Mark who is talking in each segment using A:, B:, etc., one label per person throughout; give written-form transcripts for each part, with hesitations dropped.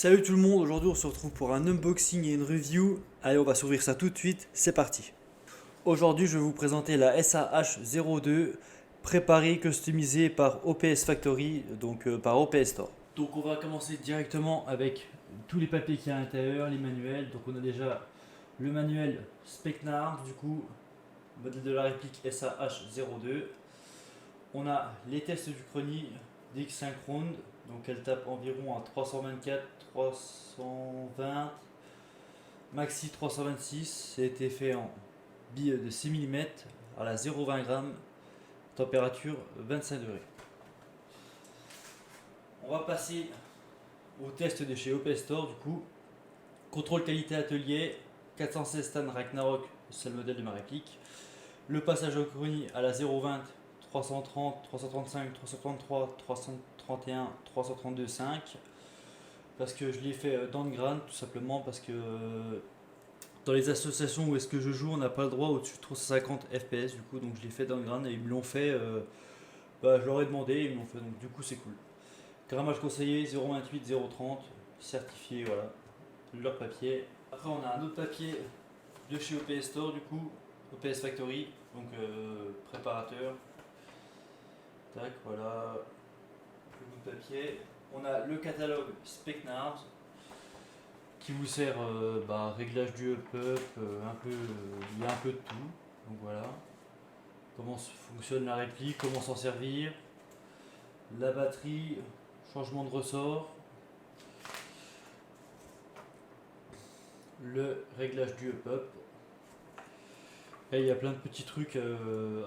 A: Salut tout le monde, aujourd'hui on se retrouve pour un unboxing et une review. Allez, on va s'ouvrir ça tout de suite, c'est parti. Aujourd'hui je vais vous présenter la SAH02 préparée, customisée par OPS Factory, donc par OPS Store. Donc on va commencer directement avec tous les papiers qu'il y a à l'intérieur, les manuels. Donc on a déjà le manuel Specnard, du coup, modèle de la réplique SAH02. On a les tests du chrony d'X Synchrone, donc elle tape environ à 324, 320, maxi 326. Ça a été fait en bille de 6 mm à la 0,20 g, température 25 degrés. On va passer au test de chez OPS Store du coup. Contrôle qualité atelier, 416 Stan Ragnarok, c'est le modèle de ma réplique. Le passage au chrony à la 0,20, 330, 335, 333, 331, 332,5. Parce que je l'ai fait dans le grain, tout simplement parce que dans les associations où est-ce que je joue, on n'a pas le droit au-dessus de 350 fps, du coup, donc je l'ai fait dans le grain et ils me l'ont fait. Je leur ai demandé, ils me l'ont fait, donc du coup c'est cool. Grammage conseillé 0,28, 0,30, certifié, voilà, leur papier. Après on a un autre papier de chez OPS Store, du coup, OPS Factory, donc préparateur. Tac, voilà, le bout de papier. On a le catalogue Specnard qui vous sert réglage du up-up, il y a un peu de tout. Donc voilà, comment fonctionne la réplique, comment s'en servir, la batterie, changement de ressort, le réglage du up-up. Et il y a plein de petits trucs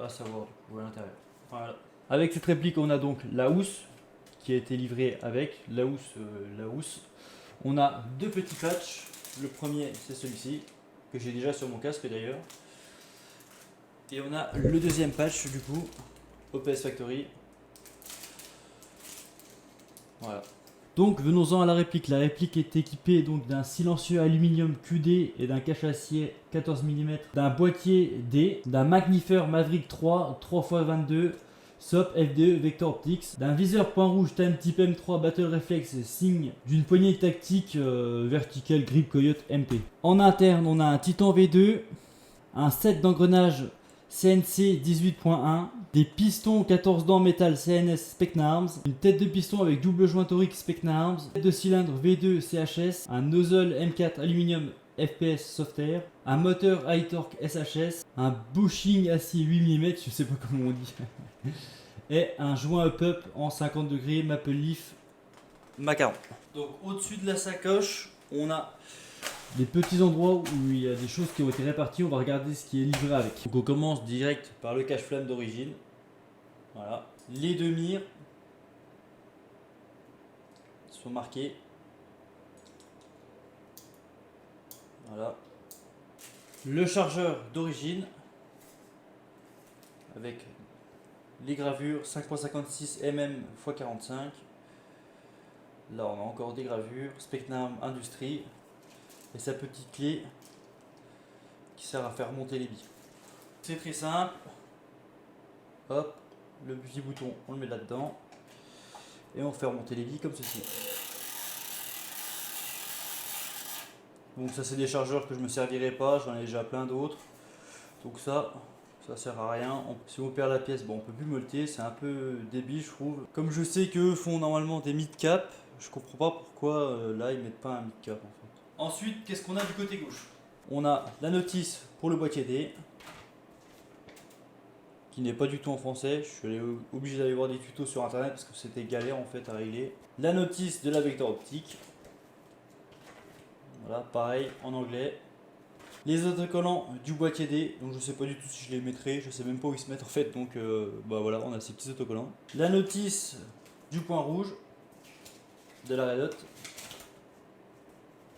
A: à savoir à l'intérieur. Voilà. Avec cette réplique, on a donc la housse qui a été livrée avec la housse. On a deux petits patchs. Le premier, c'est celui-ci que j'ai déjà sur mon casque d'ailleurs. Et on a le deuxième patch du coup, OPS Factory. Voilà. Donc venons-en à la réplique. La réplique est équipée donc d'un silencieux aluminium QD et d'un cache-acier 14 mm, d'un boîtier D, d'un magnifieur Maverick 3 3x22 SOP FDE Vector Optics, d'un viseur point rouge Time Type M3 Battle Reflex signe d'une poignée tactique verticale Grip Coyote MP. En interne, on a un Titan V2, un set d'engrenages CNC 18.1, des pistons 14 dents métal CNS Specnarms, une tête de piston avec double joint torique Specnarms, tête de cylindre V2 CHS, un nozzle M4 aluminium FPS Softair, un moteur high torque SHS, un bushing acier 8 mm, je sais pas comment on dit, et un joint up-up en 50 degrés Maple Leaf Macaron. Donc au-dessus de la sacoche, on a des petits endroits où il y a des choses qui ont été réparties. On va regarder ce qui est livré avec. Donc on commence direct par le cache-flamme d'origine. Voilà. Les deux mires sont marqués. Voilà. Le chargeur d'origine avec les gravures 5.56 mm x 45. Là on a encore des gravures. Specnam Industrie. Et sa petite clé qui sert à faire monter les billes. C'est très simple. Hop, le petit bouton, on le met là-dedans. Et on fait remonter les billes comme ceci. Donc ça c'est des chargeurs que je me servirai pas, j'en ai déjà plein d'autres. Donc ça sert à rien. Si on perd la pièce, bon, on peut plus molleter, c'est un peu débile je trouve. Comme je sais qu'eux font normalement des mid-cap, je comprends pas pourquoi là ils mettent pas un mid-cap en fait. Ensuite, qu'est-ce qu'on a du côté gauche? On a la notice pour le boîtier D, qui n'est pas du tout en français. Je suis obligé d'aller voir des tutos sur internet parce que c'était galère en fait à régler. La notice de la Vector Optique. Voilà, pareil en anglais. Les autocollants du boîtier D, donc je sais pas du tout si je les mettrai, je sais même pas où ils se mettent en fait, donc voilà, on a ces petits autocollants. La notice du point rouge de la Red Hot.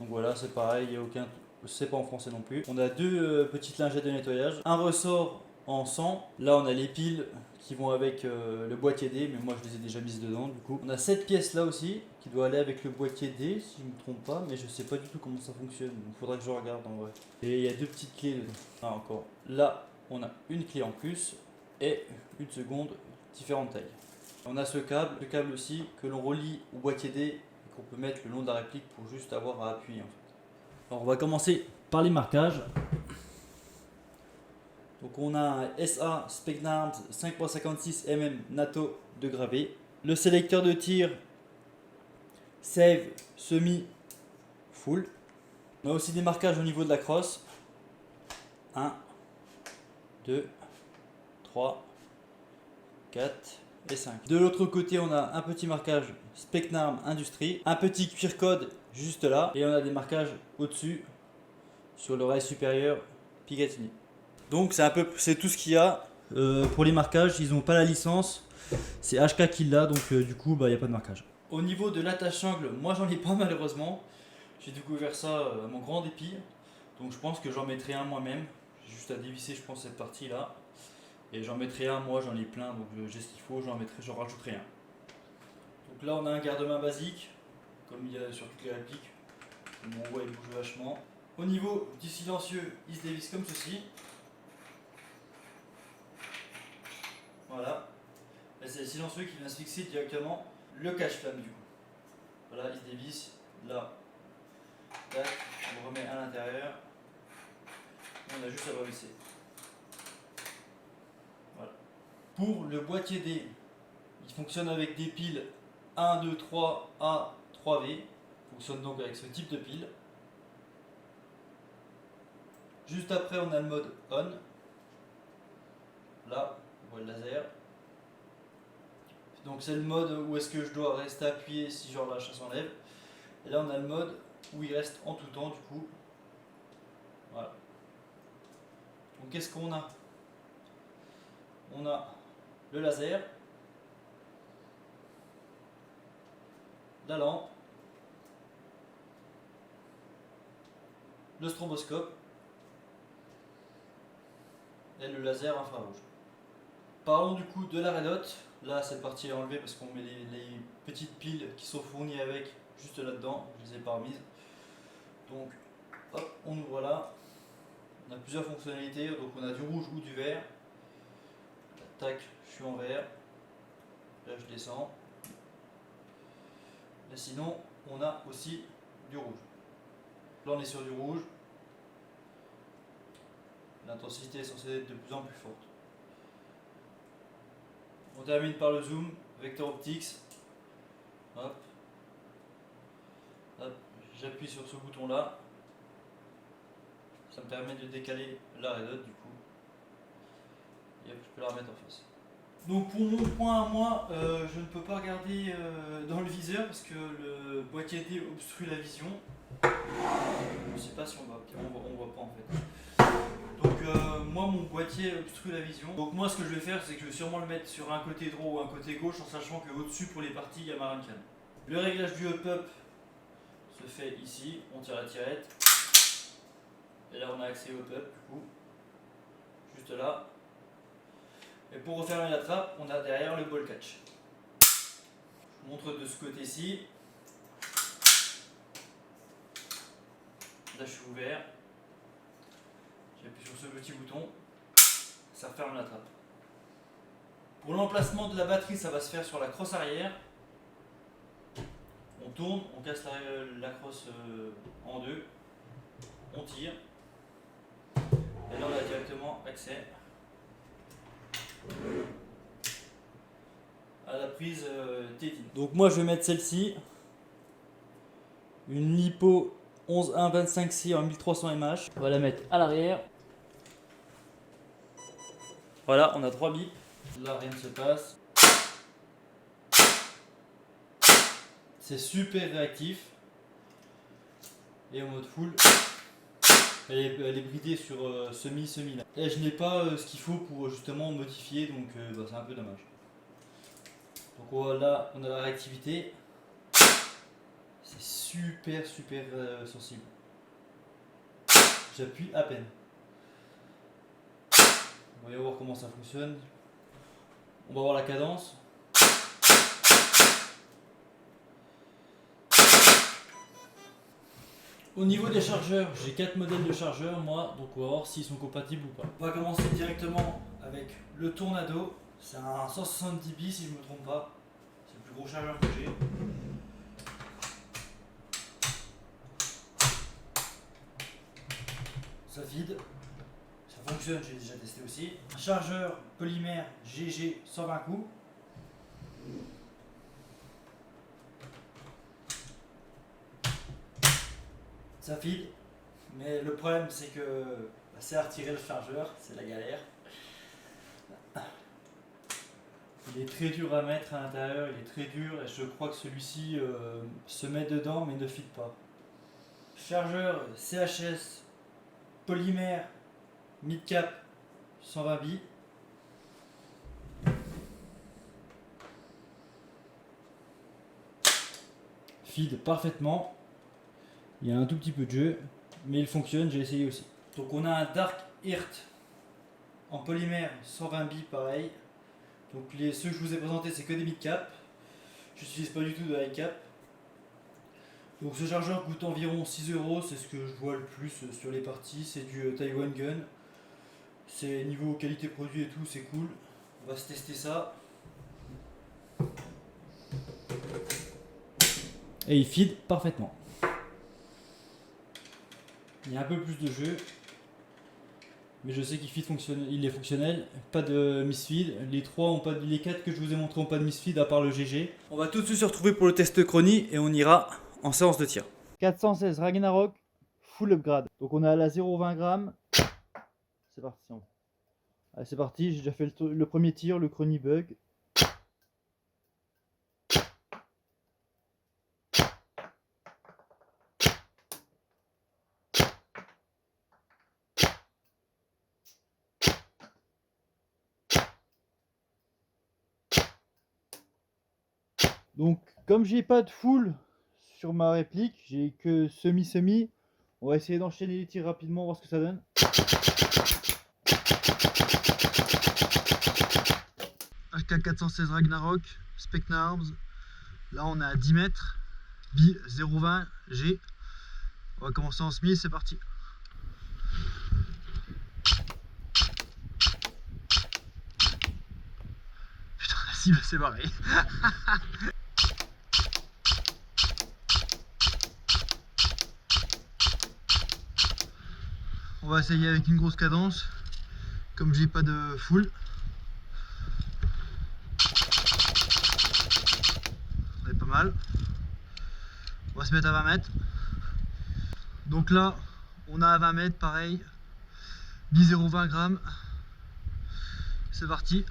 A: Donc voilà, c'est pareil, il y a aucun, c'est pas en français non plus. On a deux petites lingettes de nettoyage, un ressort en sang. Là on a les piles qui vont avec le boîtier D, mais moi je les ai déjà mises dedans du coup. On a cette pièce là aussi qui doit aller avec le boîtier D si je ne me trompe pas, mais je sais pas du tout comment ça fonctionne, donc faudra que je regarde en vrai. Et il y a deux petites clés dedans. Ah encore. Là on a une clé en plus et une seconde, différentes tailles. On a ce câble aussi que l'on relie au boîtier D, qu'on peut mettre le long de la réplique pour juste avoir à appuyer en fait. Alors on va commencer par les marquages. Donc on a un SA Specnarms 5.56 mm NATO de gravé. Le sélecteur de tir Save semi full. On a aussi des marquages au niveau de la crosse. 1, 2, 3, 4 et 5. De l'autre côté, on a un petit marquage Specnarm Industrie, un petit cuir code juste là, et on a des marquages au-dessus sur l'oreille supérieure Picatinny. Donc c'est tout ce qu'il y a. Pour les marquages, ils n'ont pas la licence, c'est HK qui l'a, donc du coup il n'y a pas de marquage. Au niveau de l'attache-sangle, moi j'en ai pas malheureusement. J'ai découvert ça à mon grand dépit, donc je pense que j'en mettrai un moi-même. J'ai juste à dévisser je pense cette partie là. Et j'en mettrai un, moi j'en ai plein, donc j'ai ce qu'il faut, j'en rajouterai un. Donc là on a un garde-main basique, comme il y a sur toutes les répliques. On voit il bouge vachement. Au niveau du silencieux, il se dévisse comme ceci. Voilà. Là c'est le silencieux qui vient se fixer directement le cache-flamme du coup. Voilà, il se dévisse là. Tac, on le remet à l'intérieur. On a juste à revisser. Voilà. Pour le boîtier D, il fonctionne avec des piles 1, 2, 3, A, 3V. Il fonctionne donc avec ce type de pile. Juste après, on a le mode on. Là, on voit le laser. Donc c'est le mode où est-ce que je dois rester appuyé si je relâche, ça s'enlève. Et là, on a le mode où il reste en tout temps du coup. Voilà. Donc qu'est-ce qu'on a? On a le laser, la lampe, le stroboscope et le laser infrarouge. Parlons du coup de la red hot. Là cette partie est enlevée parce qu'on met les petites piles qui sont fournies avec juste là-dedans. Je les ai pas remises. Donc hop, on ouvre là. On a plusieurs fonctionnalités. Donc on a du rouge ou du vert. Tac, je suis en vert. Là je descends. Et sinon on a aussi du rouge. Là on est sur du rouge. L'intensité est censée être de plus en plus forte. On termine par le zoom, Vector Optics. Hop. Hop. J'appuie sur ce bouton là. Ça me permet de décaler la red hot du coup. Et hop, je peux la remettre en face. Donc pour mon point à moi, je ne peux pas regarder dans le viseur parce que le boîtier D obstrue la vision. Je ne sais pas si on voit pas en fait. Donc moi mon boîtier obstrue la vision. Donc moi ce que je vais faire c'est que je vais sûrement le mettre sur un côté droit ou un côté gauche en sachant que au-dessus pour les parties il y a ma Runcan. Le réglage du up-up se fait ici, on tire la tirette. Et là on a accès au up-up du coup. Juste là. Et pour refermer la trappe, on a derrière le ball catch. Je montre de ce côté-ci. Là je suis ouvert. J'appuie sur ce petit bouton, ça referme la trappe. Pour l'emplacement de la batterie, ça va se faire sur la crosse arrière. On tourne, on casse la crosse en deux, on tire. Et là on a directement accès à la prise Tétine. Donc moi je vais mettre celle-ci, une LiPo 11.1.25C en 1300 mAh. On va la mettre à l'arrière. Voilà, on a 3 bips. Là, rien ne se passe. C'est super réactif. Et en mode full, elle est bridée sur semi là. Et je n'ai pas ce qu'il faut pour justement modifier, donc c'est un peu dommage. Donc voilà, on a la réactivité. C'est super sensible. J'appuie à peine. On va voir comment ça fonctionne. On va voir la cadence. Au niveau des chargeurs, j'ai 4 modèles de chargeurs moi, donc on va voir s'ils sont compatibles ou pas. On va commencer directement avec le Tornado. C'est un 170 bis si je ne me trompe pas. C'est le plus gros chargeur que j'ai. feed. Ça fonctionne, j'ai déjà testé aussi. Un chargeur polymère GG 120 coups. Ça feed, mais le problème c'est que c'est à retirer le chargeur, c'est la galère. Il est très dur à mettre à l'intérieur, il est très dur et je crois que celui-ci se met dedans mais ne feed pas. Chargeur CHS polymère mid-cap 120 billes. Feed parfaitement. Il y a un tout petit peu de jeu, mais il fonctionne, j'ai essayé aussi. Donc on a un Dark Hirt en polymère 120 billes pareil. Donc ceux que je vous ai présentés c'est que des mid-cap. Je n'utilise pas du tout de high-cap. Donc ce chargeur coûte environ 6 €, c'est ce que je vois le plus sur les parties. C'est du Taiwan Gun. C'est niveau qualité produit et tout, c'est cool. On va se tester ça. Et il feed parfaitement. Il y a un peu plus de jeu, mais je sais qu'il est fonctionnel, pas de misfeed. Les 4 que je vous ai montrés n'ont pas de misfeed à part le GG. On va tout de suite se retrouver pour le test chronie et on ira en séance de tir. 416 Ragnarok full upgrade. Donc on est à la 0,20 g. C'est parti. Allez, c'est parti, j'ai déjà fait le premier tir, le chronie bug. Donc comme j'ai pas de full sur ma réplique, j'ai que semi-semi, on va essayer d'enchaîner les tirs rapidement, voir ce que ça donne. HK416 Ragnarok, Specna Arms, là on est à 10 mètres, bi 0,20 G, on va commencer en semi, c'est parti. Putain la cible s'est barrée. On va essayer avec une grosse cadence, comme j'ai pas de full. On est pas mal. On va se mettre à 20 mètres. Donc là, on a à 20 mètres, pareil, 10,020 grammes. C'est parti.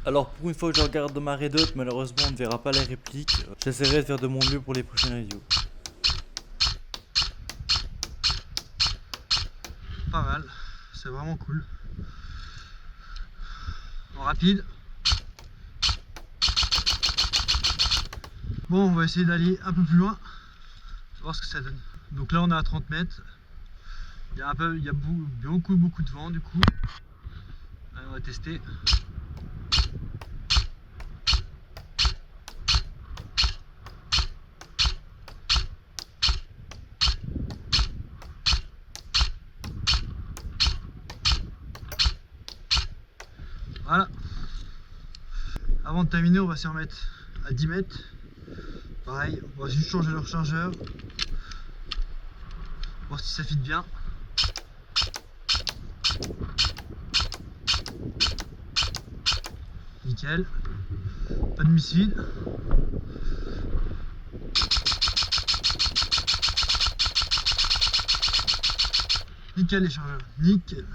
A: Alors pour une fois que je regarde ma Red Dot, malheureusement on ne verra pas les répliques. J'essaierai de faire de mon mieux pour les prochaines reviews. Pas mal, c'est vraiment cool. En rapide. Bon, on va essayer d'aller un peu plus loin, voir ce que ça donne. Donc là on est à 30 mètres. Il y a beaucoup de vent du coup. Allez, on va tester. Voilà. Avant de terminer, on va s'y remettre à 10 mètres. Pareil, on va juste changer le rechargeur. Voir si ça fit bien. Nickel. Pas de misfeed. Nickel les chargeurs. Nickel.